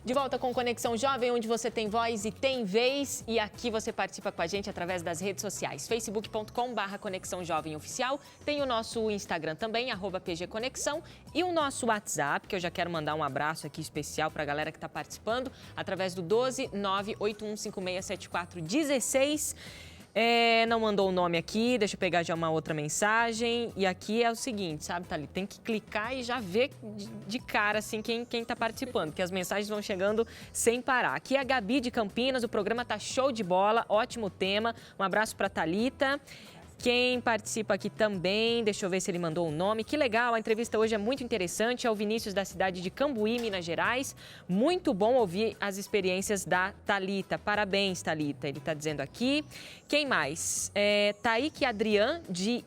De volta com Conexão Jovem, onde você tem voz e tem vez. E aqui você participa com a gente através das redes sociais. facebook.com/Conexão Jovem Oficial. Tem o nosso Instagram também, @PGConexão. E o nosso WhatsApp, que eu já quero mandar um abraço aqui especial para a galera que está participando, através do 12 981567416. Não mandou o nome aqui, deixa eu pegar já uma outra mensagem. E aqui é o seguinte, sabe, Thalita? Tem que clicar e já ver de cara, assim, quem está participando, que as mensagens vão chegando sem parar. Aqui é a Gabi de Campinas, o programa tá show de bola, ótimo tema. Um abraço para Thalita. Quem participa aqui também, deixa eu ver se ele mandou o nome. Que legal, a entrevista hoje é muito interessante. É o Vinícius da cidade de Cambuí, Minas Gerais. Muito bom ouvir as experiências da Thalita. Parabéns, Thalita, ele está dizendo aqui. Quem mais? Taíque Adrian, de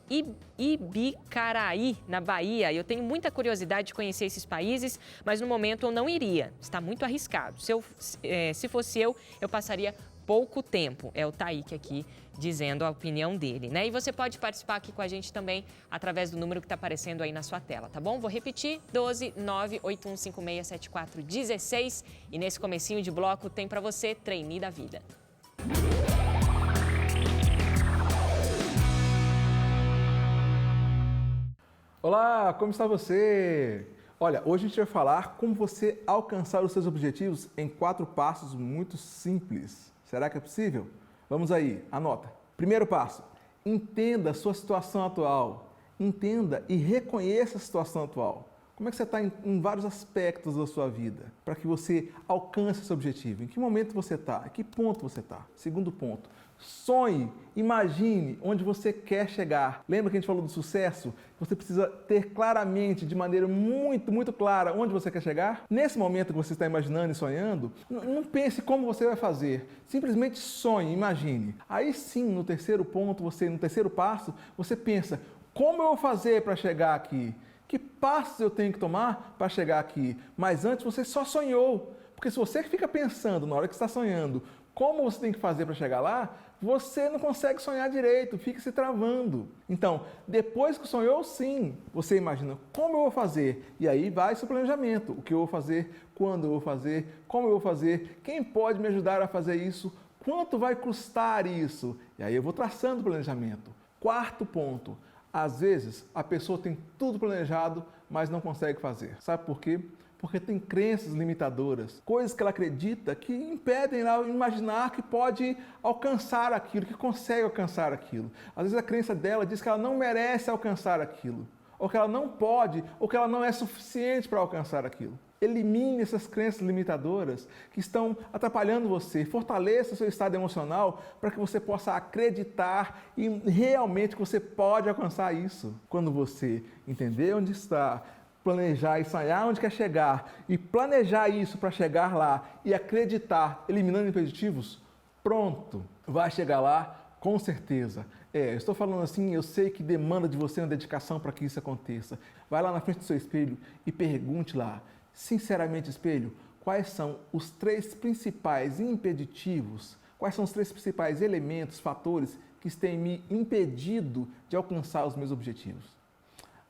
Ibicaraí, na Bahia. Eu tenho muita curiosidade de conhecer esses países, mas no momento eu não iria. Está muito arriscado. Se fosse eu passaria pouco tempo. É o Taíque aqui dizendo a opinião dele, né? E você pode participar aqui com a gente também através do número que está aparecendo aí na sua tela, tá bom? Vou repetir, 12 981567416. E nesse comecinho de bloco tem para você Trainee da Vida. Olá, como está você? Olha, hoje a gente vai falar como você alcançar os seus objetivos em 4 passos muito simples. Será que é possível? Vamos aí, anota. Primeiro passo, entenda a sua situação atual. Entenda e reconheça a situação atual. Como é que você está em vários aspectos da sua vida para que você alcance esse objetivo? Em que momento você está? Em que ponto você está? Segundo ponto, sonhe, imagine onde você quer chegar. Lembra que a gente falou do sucesso? Você precisa ter claramente, de maneira muito, muito clara, onde você quer chegar. Nesse momento que você está imaginando e sonhando, não pense como você vai fazer. Simplesmente sonhe, imagine. Aí sim, no terceiro ponto, no terceiro passo, você pensa, como eu vou fazer para chegar aqui? Que passos eu tenho que tomar para chegar aqui? Mas antes você só sonhou. Porque se você fica pensando na hora que está sonhando, como você tem que fazer para chegar lá, você não consegue sonhar direito, fica se travando. Então, depois que sonhou, sim, você imagina como eu vou fazer. E aí vai seu planejamento. O que eu vou fazer, quando eu vou fazer, como eu vou fazer, quem pode me ajudar a fazer isso, quanto vai custar isso. E aí eu vou traçando o planejamento. Quarto ponto, às vezes a pessoa tem tudo planejado, mas não consegue fazer. Sabe por quê? Porque tem crenças limitadoras, coisas que ela acredita que impedem ela de imaginar que pode alcançar aquilo, que consegue alcançar aquilo. Às vezes a crença dela diz que ela não merece alcançar aquilo, ou que ela não pode, ou que ela não é suficiente para alcançar aquilo. Elimine essas crenças limitadoras que estão atrapalhando você. Fortaleça o seu estado emocional para que você possa acreditar e realmente que você pode alcançar isso. Quando você entender onde está, planejar e sonhar onde quer chegar e planejar isso para chegar lá e acreditar, eliminando impeditivos, pronto, vai chegar lá com certeza. Eu estou falando assim, eu sei que demanda de você uma dedicação para que isso aconteça. Vai lá na frente do seu espelho e pergunte lá, sinceramente, espelho, quais são os 3 principais impeditivos, quais são os 3 principais elementos, fatores que têm me impedido de alcançar os meus objetivos?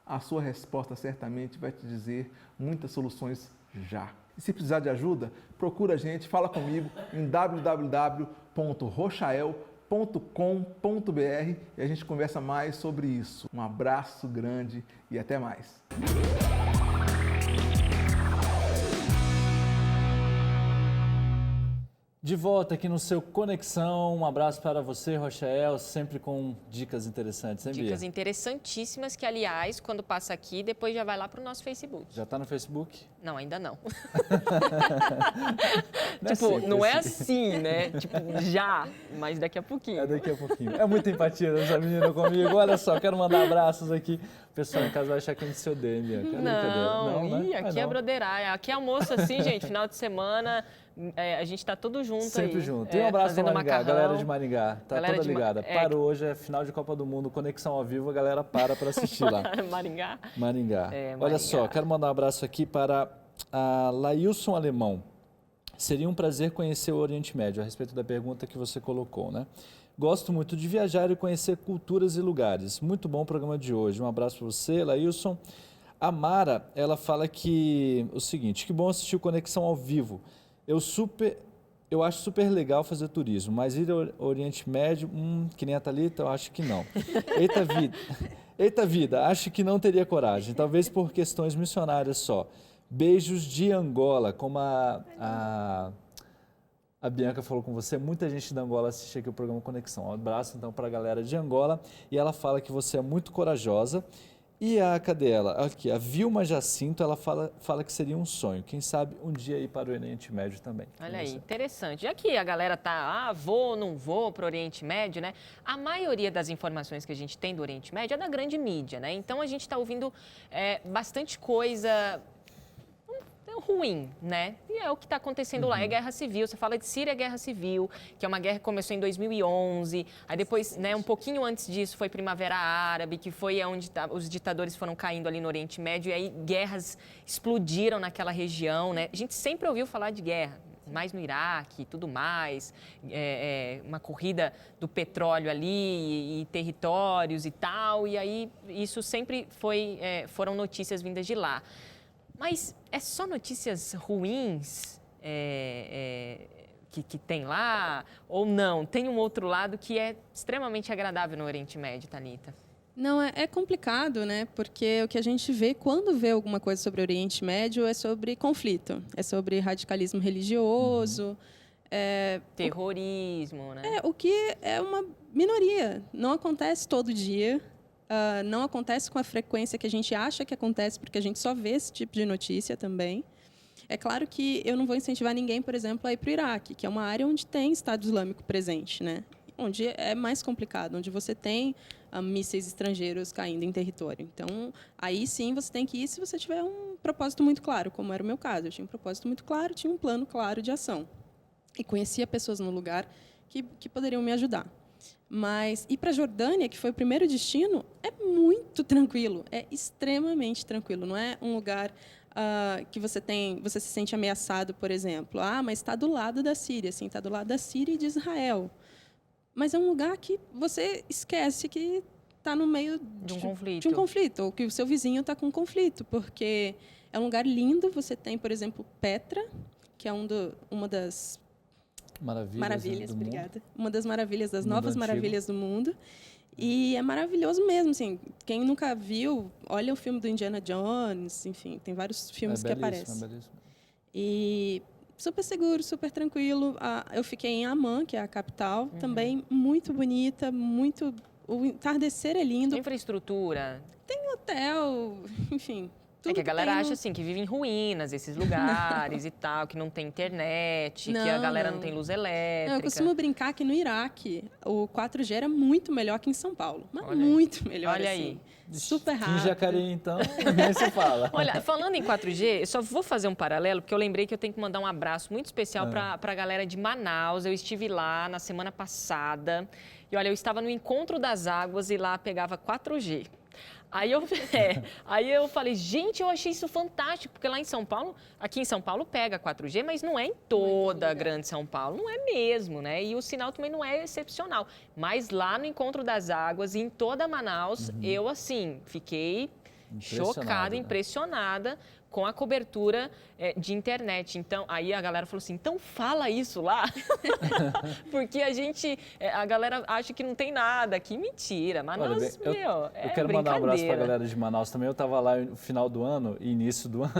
A sua resposta certamente vai te dizer muitas soluções já. E se precisar de ajuda, procura a gente, fala comigo em www.rochael.com.br e a gente conversa mais sobre isso. Um abraço grande e até mais. De volta aqui no seu Conexão, um abraço para você, Rochael, sempre com dicas interessantes, hein, Bia? Dicas interessantíssimas que, aliás, quando passa aqui, depois já vai lá para o nosso Facebook. Já está no Facebook? Não, ainda não. Não é assim, né? Já, mas daqui a pouquinho. É daqui a pouquinho. É muita empatia dessa menina comigo. Olha só, quero mandar abraços aqui. O pessoal em casa vai achar que a gente se odeia, Bia. Não, aqui é broderagem. Aqui é almoço assim, gente, final de semana... a gente tá todo junto sempre aí. junto. E um abraço para Maringá, galera de Maringá. Tá galera toda ligada. Parou hoje, é final de Copa do Mundo, Conexão ao Vivo, a galera para assistir lá. Maringá? Maringá. Olha só, quero mandar um abraço aqui para a Lailson Alemão. Seria um prazer conhecer o Oriente Médio, a respeito da pergunta que você colocou, né? Gosto muito de viajar e conhecer culturas e lugares. Muito bom o programa de hoje. Um abraço para você, Lailson. A Mara, ela fala que o seguinte, que bom assistir o Conexão ao Vivo. Eu acho super legal fazer turismo, mas ir ao Oriente Médio, que nem a Thalita, eu acho que não. Eita vida, acho que não teria coragem, talvez por questões missionárias só. Beijos de Angola, como a Bianca falou com você, muita gente da Angola assiste aqui o programa Conexão. Um abraço então para a galera de Angola, e ela fala que você é muito corajosa. E cadê ela? Aqui, a Vilma Jacinto, ela fala que seria um sonho. Quem sabe um dia ir para o Oriente Médio também. Olha aí, interessante. Já que a galera tá, vou, não vou para o Oriente Médio, né? A maioria das informações que a gente tem do Oriente Médio é da grande mídia, né? Então a gente está ouvindo bastante coisa ruim, né? E é o que está acontecendo lá, é guerra civil. Você fala de Síria, é guerra civil, que é uma guerra que começou em 2011, aí depois, né, um pouquinho antes disso foi Primavera Árabe, que foi onde os ditadores foram caindo ali no Oriente Médio, e aí guerras explodiram naquela região, né? A gente sempre ouviu falar de guerra, mais no Iraque e tudo mais, uma corrida do petróleo ali e territórios e tal, e aí isso sempre foram notícias vindas de lá. Mas é só notícias ruins que tem lá ou não? Tem um outro lado que é extremamente agradável no Oriente Médio, Thalita? Não, é complicado, né? Porque o que a gente vê, quando vê alguma coisa sobre o Oriente Médio, é sobre conflito, é sobre radicalismo religioso. Terrorismo, né? O que é uma minoria. Não acontece todo dia. Não acontece com a frequência que a gente acha que acontece, porque a gente só vê esse tipo de notícia também. É claro que eu não vou incentivar ninguém, por exemplo, a ir para o Iraque, que é uma área onde tem Estado Islâmico presente, né? Onde é mais complicado, onde você tem mísseis estrangeiros caindo em território. Então, aí sim você tem que ir se você tiver um propósito muito claro, como era o meu caso. Eu tinha um propósito muito claro, tinha um plano claro de ação. E conhecia pessoas no lugar que poderiam me ajudar. Mas ir para a Jordânia, que foi o primeiro destino, é muito tranquilo, é extremamente tranquilo. Não é um lugar que você se sente ameaçado, por exemplo. Mas está do lado da Síria, sim, está do lado da Síria e de Israel. Mas é um lugar que você esquece que está no meio de um conflito, ou que o seu vizinho está com um conflito, porque é um lugar lindo. Você tem, por exemplo, Petra, que é uma das maravilhas, obrigada. Uma das maravilhas, das novas maravilhas do mundo. E é maravilhoso mesmo, assim. Quem nunca viu, olha o filme do Indiana Jones, enfim, tem vários filmes que aparecem. É belíssimo. E super seguro, super tranquilo. Eu fiquei em Amman, que é a capital, também muito bonita, o entardecer é lindo. Infraestrutura. Tem hotel, enfim. Tudo que a galera acha assim, que vive em ruínas, esses lugares e tal, que não tem internet, que a galera não tem luz elétrica. Eu costumo brincar que no Iraque o 4G era muito melhor que em São Paulo. Mas muito melhor, olha assim. aí. Super rápido. Em Jacareí, então, nem se fala. Olha, falando em 4G, eu só vou fazer um paralelo, porque eu lembrei que eu tenho que mandar um abraço muito especial para a galera de Manaus. Eu estive lá na semana passada e, olha, eu estava no Encontro das Águas e lá pegava 4G. Aí eu falei, gente, eu achei isso fantástico, porque lá em São Paulo, aqui em São Paulo pega 4G, mas não é em toda a grande São Paulo, não é mesmo, né? E o sinal também não é excepcional. Mas lá no Encontro das Águas, em toda Manaus, eu, assim, fiquei chocada, impressionada com a cobertura de internet. Então, aí a galera falou assim, então fala isso lá, porque a galera acha que não tem nada aqui. Mentira, Manaus, eu quero mandar um abraço para a galera de Manaus também. Eu estava lá no final do ano e início do ano,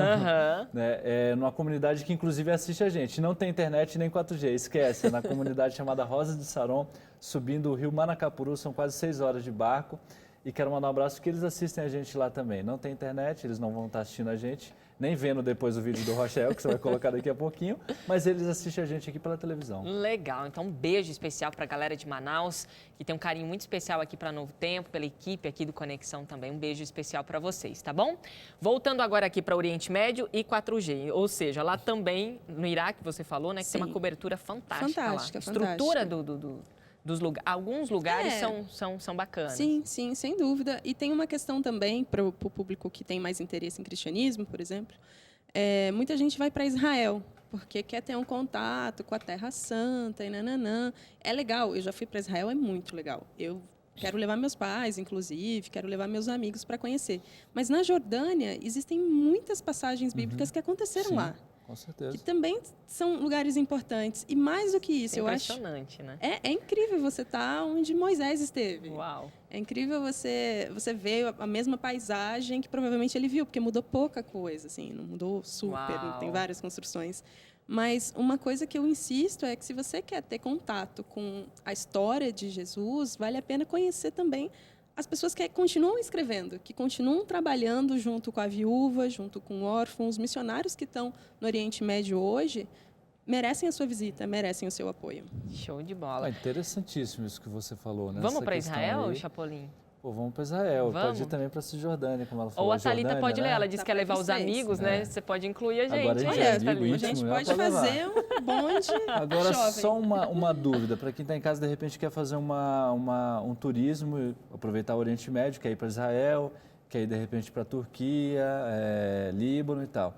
né, numa comunidade que inclusive assiste a gente. Não tem internet nem 4G, esquece. É na comunidade chamada Rosa de Saron, subindo o rio Manacapuru, são quase 6 horas de barco. E quero mandar um abraço porque eles assistem a gente lá também. Não tem internet, eles não vão estar assistindo a gente, nem vendo depois o vídeo do Rochelle, que você vai colocar daqui a pouquinho, mas eles assistem a gente aqui pela televisão. Legal, então um beijo especial para a galera de Manaus, que tem um carinho muito especial aqui para Novo Tempo, pela equipe aqui do Conexão também. Um beijo especial para vocês, tá bom? Voltando agora aqui para o Oriente Médio e 4G, ou seja, lá também, no Iraque, você falou, né, que tem uma cobertura fantástica lá. Estrutura alguns lugares são bacanas. Sim, sem dúvida. E tem uma questão também para o público que tem mais interesse em cristianismo, por exemplo. Muita gente vai para Israel, porque quer ter um contato com a Terra Santa e nananã. É legal, eu já fui para Israel, é muito legal. Eu quero levar meus pais, inclusive, quero levar meus amigos para conhecer. Mas na Jordânia existem muitas passagens bíblicas que aconteceram lá. Com certeza. que também são lugares importantes. E mais do que isso, eu acho... Impressionante, né? É incrível você estar onde Moisés esteve. Uau. É incrível você ver a mesma paisagem que provavelmente ele viu, porque mudou pouca coisa, assim, não mudou super, não tem Uau. várias construções. Mas uma coisa que eu insisto é que se você quer ter contato com a história de Jesus, vale a pena conhecer também as pessoas que continuam escrevendo, que continuam trabalhando junto com a viúva, junto com órfãos, missionários que estão no Oriente Médio hoje, merecem a sua visita, merecem o seu apoio. Show de bola. Interessantíssimo isso que você falou, né? Vamos Essa para questão Israel, aí. Chapolin? Pô, vamos para Israel. Vamos? Pode ir também para Cisjordânia, como ela falou. Ou a Thalita Jordânia, pode ler, né? ela disse Dá que ia pra levar os vocês. amigos, né? Você pode incluir a gente. Agora a gente hein, é amigo Thalita? A gente íntimo, pode pode levar. fazer um bonde Agora, jovem. só uma dúvida. Para quem está em casa, de repente quer fazer um turismo, aproveitar o Oriente Médio, quer ir para Israel, quer ir, de repente, para a Turquia, Líbano e tal.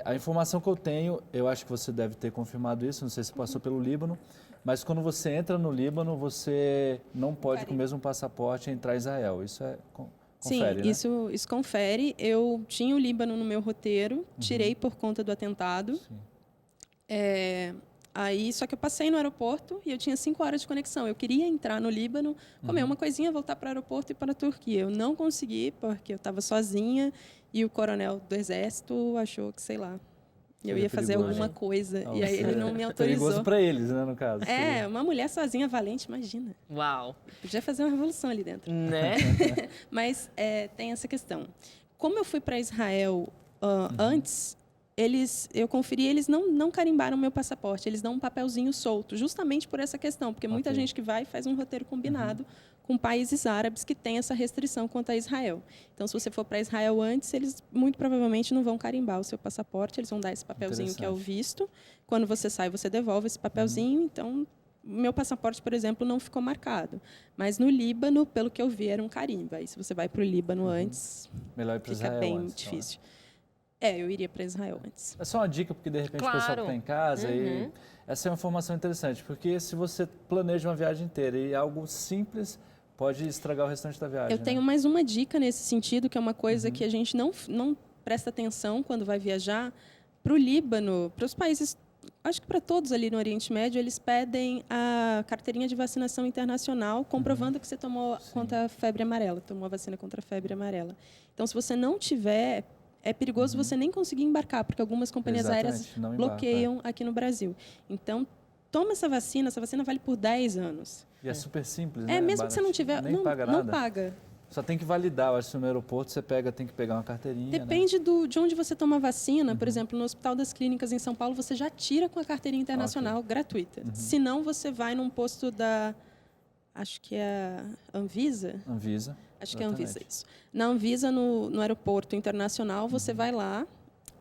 A informação que eu tenho, eu acho que você deve ter confirmado isso, não sei se passou pelo Líbano, mas quando você entra no Líbano, você não pode, com o mesmo passaporte, entrar em Israel. Isso confere, né? Sim, isso confere. Eu tinha o Líbano no meu roteiro, tirei por conta do atentado. Sim. Aí, só que eu passei no aeroporto e eu tinha 5 horas de conexão. Eu queria entrar no Líbano, comer uma coisinha, voltar para o aeroporto e para a Turquia. Eu não consegui, porque eu estava sozinha e o coronel do exército achou que, sei lá, eu ia fazer perigoso, alguma hein? coisa. Não, E aí ele não me autorizou. Perigoso para eles, né, no caso. Uma mulher sozinha, valente, imagina. Uau. Podia fazer uma revolução ali dentro. Né? Mas tem essa questão. Como eu fui para Israel antes, eu conferi, eles não carimbaram meu passaporte, eles dão um papelzinho solto, justamente por essa questão, porque muita Ok. gente que vai faz um roteiro combinado com países árabes que têm essa restrição quanto a Israel. Então, se você for para Israel antes, eles muito provavelmente não vão carimbar o seu passaporte, eles vão dar esse papelzinho que é o visto. Quando você sai, você devolve esse papelzinho. Então, meu passaporte, por exemplo, não ficou marcado. Mas no Líbano, pelo que eu vi, era um carimbo. Aí, se você vai para o Líbano antes, Melhor ir para fica Israel bem antes, então, né? difícil. Eu iria para Israel antes. É só uma dica, porque de repente o pessoal que Claro. está em casa, e essa é uma informação interessante, porque se você planeja uma viagem inteira e algo simples pode estragar o restante da viagem. Eu tenho mais uma dica nesse sentido, que é uma coisa que a gente não presta atenção quando vai viajar. Para o Líbano, para os países, acho que para todos ali no Oriente Médio, eles pedem a carteirinha de vacinação internacional, comprovando que você tomou contra a febre amarela, tomou a vacina contra a febre amarela. Então, se você não tiver, é perigoso você nem conseguir embarcar, porque algumas companhias aéreas Exatamente, não embarca, bloqueiam aqui no Brasil. Então, toma essa vacina vale por 10 anos. E é super simples, né? Mesmo que você não tiver, Nem paga nada. não paga. Só tem que validar, eu acho que no aeroporto você tem que pegar uma carteirinha, né? Depende de onde você toma a vacina. Por exemplo, no Hospital das Clínicas em São Paulo, você já tira com a carteirinha internacional gratuita. Se não, você vai num posto acho que é a Anvisa. Anvisa. Acho que é a Anvisa, exatamente. isso. Na Anvisa, no aeroporto internacional, você vai lá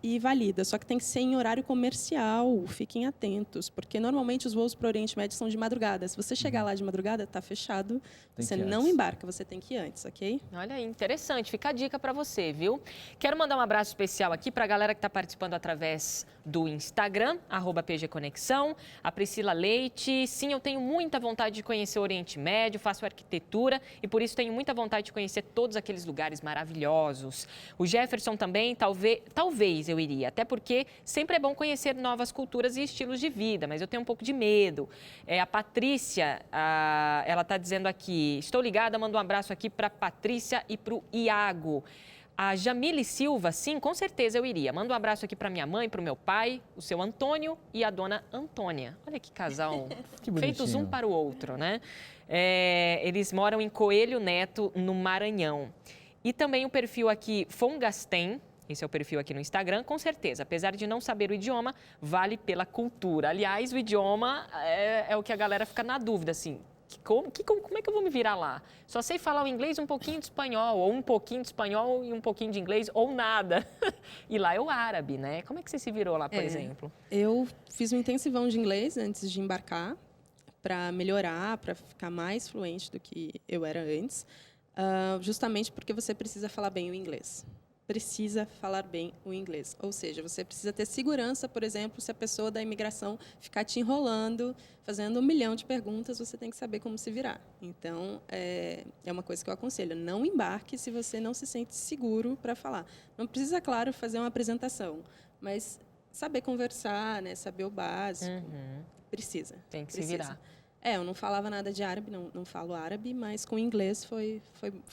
e valida. Só que tem que ser em horário comercial. Fiquem atentos, porque normalmente os voos para o Oriente Médio são de madrugada. Se você chegar lá de madrugada, está fechado. Tem Você que ir não antes. embarca, você tem que ir antes, ok? Olha aí, interessante. Fica a dica para você, viu? Quero mandar um abraço especial aqui para a galera que está participando através do Instagram, @PGConexão. A Priscila Leite. Sim, eu tenho muita vontade de conhecer o Oriente Médio, faço arquitetura e por isso tenho muita vontade de conhecer todos aqueles lugares maravilhosos. O Jefferson também, talvez eu iria, até porque sempre é bom conhecer novas culturas e estilos de vida, mas eu tenho um pouco de medo. A Patrícia, ela está dizendo aqui, estou ligada, mando um abraço aqui para a Patrícia e para o Iago. A Jamile Silva, sim, com certeza eu iria. Manda um abraço aqui para minha mãe, para o meu pai, o seu Antônio e a dona Antônia. Olha que casal, Que feitos um bonitinho. para o outro, né? Eles moram em Coelho Neto, no Maranhão. E também o perfil aqui, Fongasten, esse é o perfil aqui no Instagram, com certeza. Apesar de não saber o idioma, vale pela cultura. Aliás, o idioma é o que a galera fica na dúvida, assim. Como é que eu vou me virar lá? Só sei falar o inglês, um pouquinho de espanhol, ou um pouquinho de espanhol e um pouquinho de inglês, ou nada. E lá é o árabe, né? Como é que você se virou lá, por exemplo? Eu fiz um intensivão de inglês antes de embarcar, para melhorar, para ficar mais fluente do que eu era antes, justamente porque você precisa falar bem o inglês. Precisa falar bem o inglês. Ou seja, você precisa ter segurança, por exemplo, se a pessoa da imigração ficar te enrolando, fazendo 1 milhão de perguntas, você tem que saber como se virar. Então, é uma coisa que eu aconselho. Não embarque se você não se sente seguro para falar. Não precisa, claro, fazer uma apresentação, mas saber conversar, né? Saber o básico. Precisa. Tem que se precisa. virar. Eu não falava nada de árabe, não falo árabe, mas com inglês foi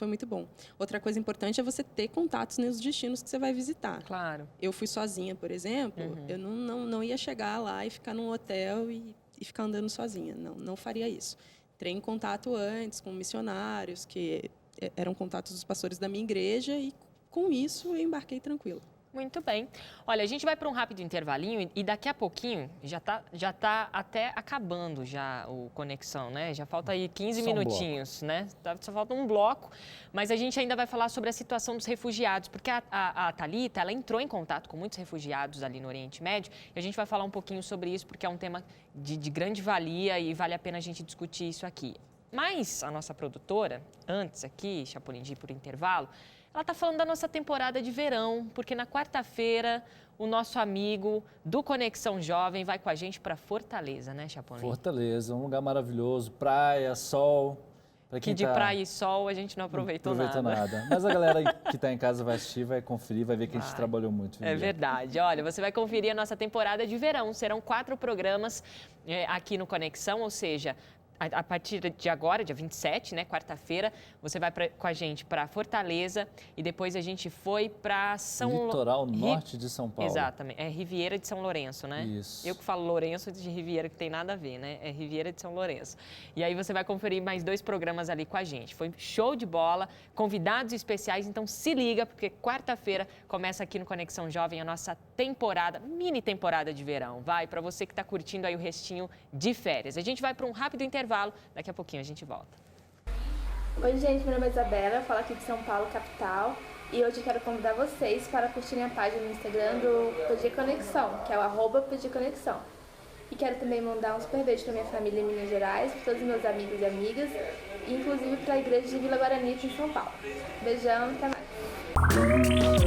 muito bom. Outra coisa importante é você ter contatos nos destinos que você vai visitar. Claro. Eu fui sozinha, por exemplo, eu não ia chegar lá e ficar num hotel e ficar andando sozinha. Não faria isso. Entrei em contato antes com missionários, que eram contatos dos pastores da minha igreja, e com isso eu embarquei tranquilo. Muito bem. Olha, a gente vai para um rápido intervalinho e daqui a pouquinho já tá até acabando já o Conexão, né? Já falta aí 15 minutinhos, né? Só falta um bloco, mas a gente ainda vai falar sobre a situação dos refugiados, porque a Thalita, ela entrou em contato com muitos refugiados ali no Oriente Médio e a gente vai falar um pouquinho sobre isso, porque é um tema de grande valia e vale a pena a gente discutir isso aqui. Mas a nossa produtora, antes aqui, Chapolin, de ir por intervalo, ela está falando da nossa temporada de verão, porque na quarta-feira o nosso amigo do Conexão Jovem vai com a gente para Fortaleza, né, Chapolin? Fortaleza, um lugar maravilhoso, praia, sol. Que de praia e sol a gente não aproveitou nada. Mas a galera que está em casa vai assistir, vai conferir, vai ver que a gente trabalhou muito. É verdade. Olha, você vai conferir a nossa temporada de verão. Serão 4 programas aqui no Conexão, ou seja, a partir de agora, dia 27, né, quarta-feira, você vai com a gente para Fortaleza e depois a gente foi para Litoral norte de São Paulo. Exatamente, é Riviera de São Lourenço, né? Isso. Eu que falo Lourenço de Riviera, que tem nada a ver, né? É Riviera de São Lourenço. E aí você vai conferir mais 2 programas ali com a gente. Foi show de bola, convidados especiais, então se liga, porque quarta-feira começa aqui no Conexão Jovem a nossa temporada, mini temporada de verão. Vai, para você que está curtindo aí o restinho de férias. A gente vai para um rápido intervalo. Daqui a pouquinho a gente volta. Oi, gente, meu nome é Isabela, eu falo aqui de São Paulo, capital, e hoje eu quero convidar vocês para curtirem a página no Instagram do PG Conexão, que é o @PG Conexão. E quero também mandar um super beijo para minha família em Minas Gerais, para todos os meus amigos e amigas, e inclusive para a igreja de Vila Guarani, aqui em São Paulo. Beijão, até mais!